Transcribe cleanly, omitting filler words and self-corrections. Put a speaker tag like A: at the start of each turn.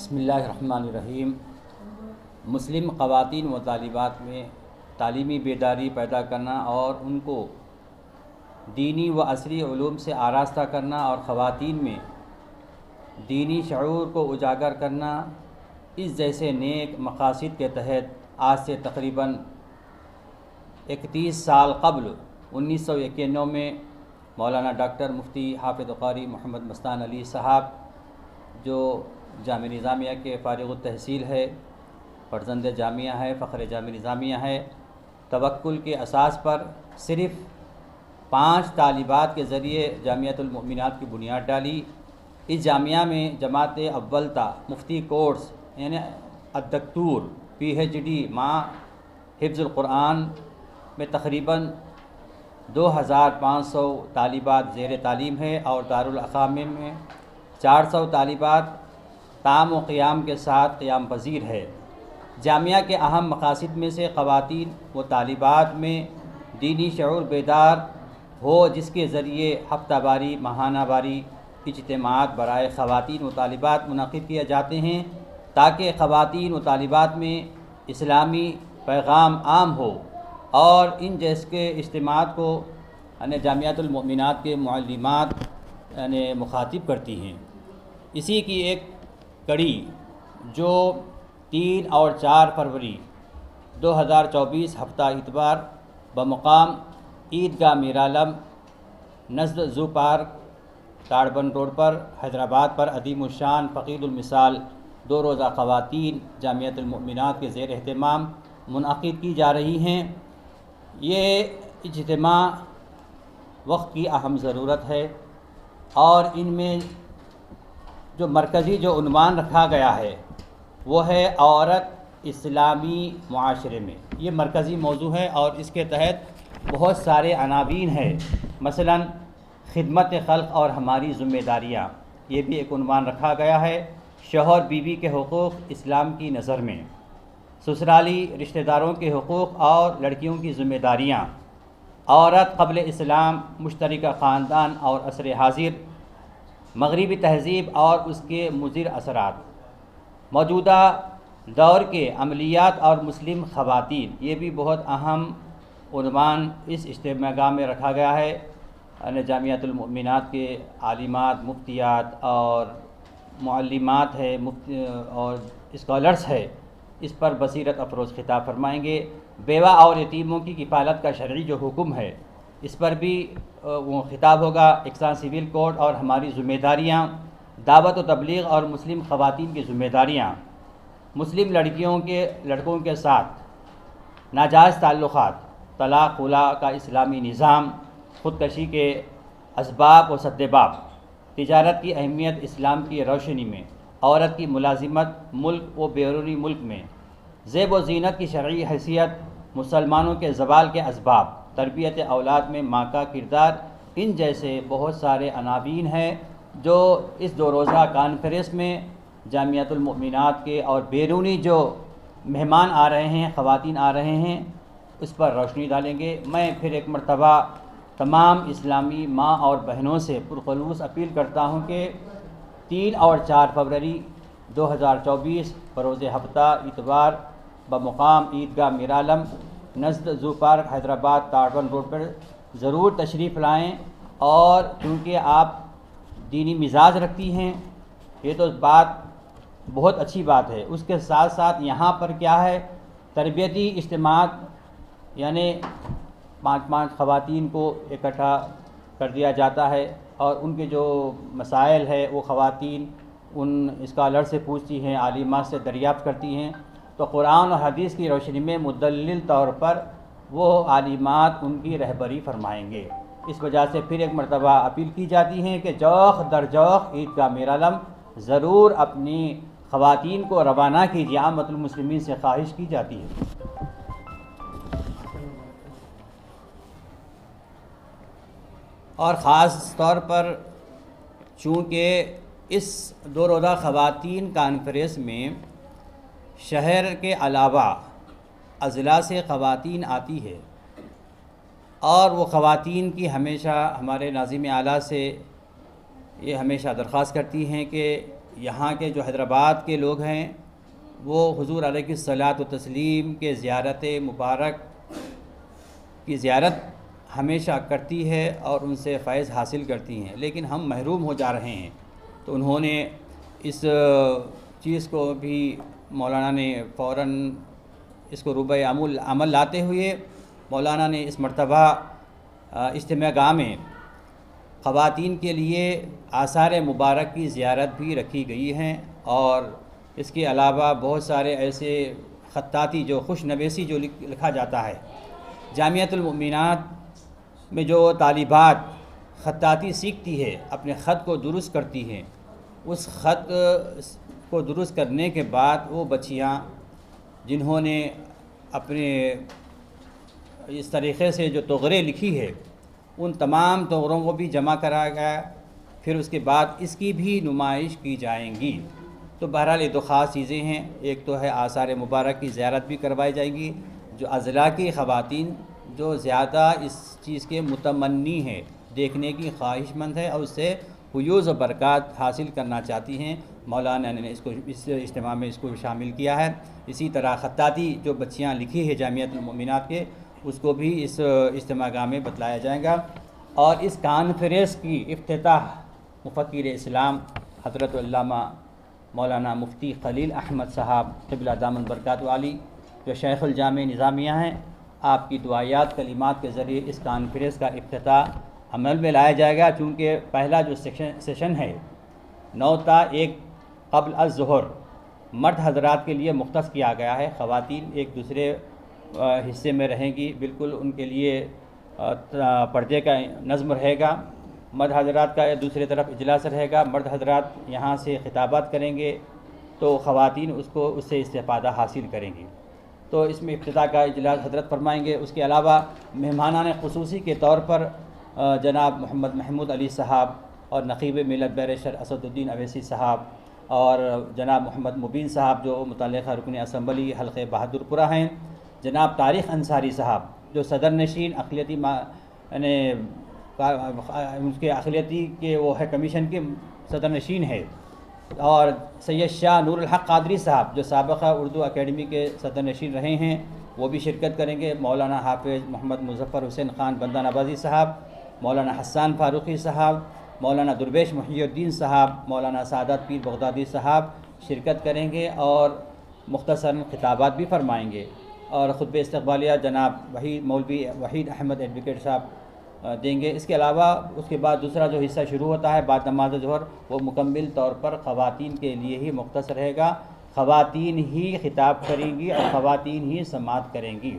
A: بسم اللہ الرحمن الرحیم۔ مسلم خواتین و طالبات میں تعلیمی بیداری پیدا کرنا اور ان کو دینی و عصری علوم سے آراستہ کرنا اور خواتین میں دینی شعور کو اجاگر کرنا، اس جیسے نیک مقاصد کے تحت آج سے تقریباً 31 سال قبل 1991 میں مولانا ڈاکٹر مفتی حافظ قاری محمد مستان علی صاحب، جو جامعہ نظامیہ کے فارغ التحصیل ہے، فرزند جامعہ ہے، فخر جامعہ نظامیہ ہے، توکل کے اساس پر صرف 5 طالبات کے ذریعے جامعۃ المؤمنات کی بنیاد ڈالی۔ اس جامعہ میں جماعت اول تا مفتی کورس یعنی الدکتور PhD مع حفظ القرآن میں تقریباً 2500 طالبات زیر تعلیم ہے اور دارالعقامہ میں 400 طالبات تام و قیام کے ساتھ قیام پذیر ہے۔ جامعہ کے اہم مقاصد میں سے خواتین و طالبات میں دینی شعور بیدار ہو، جس کے ذریعے ہفتہ واری، ماہانہ واری اجتماعات برائے خواتین و طالبات منعقد کیے جاتے ہیں، تاکہ خواتین و طالبات میں اسلامی پیغام عام ہو، اور ان جیسے اجتماعات کو جامعۃ المؤمنات کے معلمات مخاطب کرتی ہیں۔ اسی کی ایک کڑی جو 3 اور 4 فروری 2024 ہفتہ اتوار بمقام عیدگاہ میرالم نزد زو پارک تاڑبن روڈ پر حیدرآباد پر عظیم الشان فقید المثال 2 روزہ خواتین جامعۃ المؤمنات کے زیر اہتمام منعقد کی جا رہی ہیں۔ یہ اجتماع وقت کی اہم ضرورت ہے، اور ان میں جو مرکزی جو عنوان رکھا گیا ہے وہ ہے عورت اسلامی معاشرے میں۔ یہ مرکزی موضوع ہے اور اس کے تحت بہت سارے عناوین ہیں، مثلا خدمت خلق اور ہماری ذمہ داریاں، یہ بھی ایک عنوان رکھا گیا ہے۔ شوہر بیوی کے حقوق اسلام کی نظر میں، سسرالی رشتہ داروں کے حقوق اور لڑکیوں کی ذمہ داریاں، عورت قبل اسلام، مشترکہ خاندان اور عصر حاضر، مغربی تہذیب اور اس کے مضر اثرات، موجودہ دور کے عملیات اور مسلم خواتین، یہ بھی بہت اہم عنوان اس اجتماع میں رکھا گیا ہے۔ جامعۃ المؤمنات کے عالمات، مفتیات اور معلمات ہے اور اسکالرس ہے، اس پر بصیرت افروز خطاب فرمائیں گے۔ بیوہ اور یتیموں کی کفالت کا شرعی جو حکم ہے، اس پر بھی وہ خطاب ہوگا۔ یکساں سول کوڈ اور ہماری ذمہ داریاں، دعوت و تبلیغ اور مسلم خواتین کی ذمہ داریاں، مسلم لڑکوں کے ساتھ ناجائز تعلقات، طلاق خلا کا اسلامی نظام، خودکشی کے اسباب و سدباب، تجارت کی اہمیت اسلام کی روشنی میں، عورت کی ملازمت ملک و بیرونی ملک میں، زیب و زینت کی شرعی حیثیت، مسلمانوں کے زوال کے اسباب، تربیت اولاد میں ماں کا کردار، ان جیسے بہت سارے عناوین ہیں جو اس 2 روزہ کانفرنس میں جامعۃ المؤمنات کے اور بیرونی جو مہمان آ رہے ہیں، خواتین آ رہے ہیں، اس پر روشنی ڈالیں گے۔ میں پھر ایک مرتبہ تمام اسلامی ماں اور بہنوں سے پرخلوص اپیل کرتا ہوں کہ 3 اور 4 فروری 2024 بروز ہفتہ اتوار بمقام عیدگاہ میرالم نزد zoo park Hyderabad Tadban road پر ضرور تشریف لائیں، اور کیونکہ آپ دینی مزاج رکھتی ہیں، یہ تو بات بہت اچھی بات ہے، اس کے ساتھ ساتھ یہاں پر کیا ہے، تربیتی اجتماعات، یعنی 5 خواتین کو اکٹھا کر دیا جاتا ہے، اور ان کے جو مسائل ہے وہ خواتین ان اسکالر سے پوچھتی ہیں، عالمات سے دریافت کرتی ہیں، تو قرآن اور حدیث کی روشنی میں مدلل طور پر وہ عالمات ان کی رہبری فرمائیں گے۔ اس وجہ سے پھر ایک مرتبہ اپیل کی جاتی ہے کہ جوخ در جوخ عیدگاہ میرالم ضرور اپنی خواتین کو روانہ کیجیے، عامۃ المسلمین سے خواہش کی جاتی ہے۔ اور خاص طور پر چونکہ اس 2 روزہ خواتین کانفرنس میں شہر کے علاوہ اضلاع سے خواتین آتی ہے، اور وہ خواتین کی ہمیشہ ہمارے ناظم اعلیٰ سے یہ ہمیشہ درخواست کرتی ہیں کہ یہاں کے جو حیدرآباد کے لوگ ہیں وہ حضور علیہ الصلاۃ و تسلیم کے زیارت مبارک کی زیارت ہمیشہ کرتی ہے اور ان سے فیض حاصل کرتی ہیں، لیکن ہم محروم ہو جا رہے ہیں۔ تو انہوں نے اس چیز کو بھی مولانا نے فوراً اس کو روبہ عمل لاتے ہوئے مولانا نے اس مرتبہ اجتماع گاہ میں خواتین کے لیے آثار مبارک کی زیارت بھی رکھی گئی ہیں، اور اس کے علاوہ بہت سارے ایسے خطاطی جو خوش نویسی جو لکھا جاتا ہے، جامعۃ المؤمنات میں جو طالبات خطاطی سیکھتی ہے، اپنے خط کو درست کرتی ہیں، اس خط کو درست کرنے کے بعد وہ بچیاں جنہوں نے اپنے اس طریقے سے جو تغرے لکھی ہے، ان تمام تغروں کو بھی جمع کرایا گیا، پھر اس کے بعد اس کی بھی نمائش کی جائیں گی۔ تو بہرحال یہ دو خاص چیزیں ہیں، ایک تو ہے آثار مبارک کی زیارت بھی کروائی جائے گی، جو اضلاع کی خواتین جو زیادہ اس چیز کے متمنی ہیں، دیکھنے کی خواہش مند ہے اور اس سے فیوز و برکات حاصل کرنا چاہتی ہیں، مولانا نے اس اجتماع میں اس کو شامل کیا ہے۔ اسی طرح خطاطی جو بچیاں لکھی ہے جامعۃ المؤمنات کے، اس کو بھی اس اجتماع گاہ میں بتلایا جائے گا۔ اور اس کانفرنس کی افتتاح مفکر اسلام حضرت علامہ مولانا مفتی خلیل احمد صاحب قبلہ دامن برکات عالی جو شیخ الجامع نظامیہ ہیں، آپ کی دعائیات کلمات کے ذریعے اس کانفرنس کا افتتاح عمل میں لایا جائے گا، چونکہ پہلا جو سیشن ہے 9 تا 1 قبل الظہر مرد حضرات کے لیے مختص کیا گیا ہے، خواتین ایک دوسرے حصے میں رہیں گی، بالکل ان کے لیے پردے کا نظم رہے گا، مرد حضرات کا دوسری طرف اجلاس رہے گا، مرد حضرات یہاں سے خطابات کریں گے تو خواتین اس سے استفادہ حاصل کریں گی۔ تو اس میں افتتاح کا اجلاس حضرت فرمائیں گے۔ اس کے علاوہ مہمانان خصوصی کے طور پر جناب محمد محمود علی صاحب اور نقیب ملت بیرشر اسد الدین اویسی صاحب اور جناب محمد مبین صاحب جو متعلقہ رکن اسمبلی حلقہ بہادر پورہ ہیں، جناب طارق انصاری صاحب جو صدر نشین اقلیتی یعنی ان کے اقلیتی کے وہ ہے کمیشن کے صدر نشین ہے، اور سید شاہ نور الحق قادری صاحب جو سابقہ اردو اکیڈمی کے صدر نشین رہے ہیں، وہ بھی شرکت کریں گے۔ مولانا حافظ محمد مظفر حسین خان بندہ نوازی صاحب، مولانا حسان فاروقی صاحب، مولانا درویش محی الدین صاحب، مولانا سعادت پیر بغدادی صاحب شرکت کریں گے اور مختصراً خطابات بھی فرمائیں گے، اور خطبہ استقبالیہ جناب مولوی وحید احمد ایڈوکیٹ صاحب دیں گے۔ اس کے علاوہ اس کے بعد دوسرا جو حصہ شروع ہوتا ہے بعد نماز ظہر، وہ مکمل طور پر خواتین کے لیے ہی مختص رہے گا، خواتین ہی خطاب کریں گی اور خواتین ہی سماعت کریں گی۔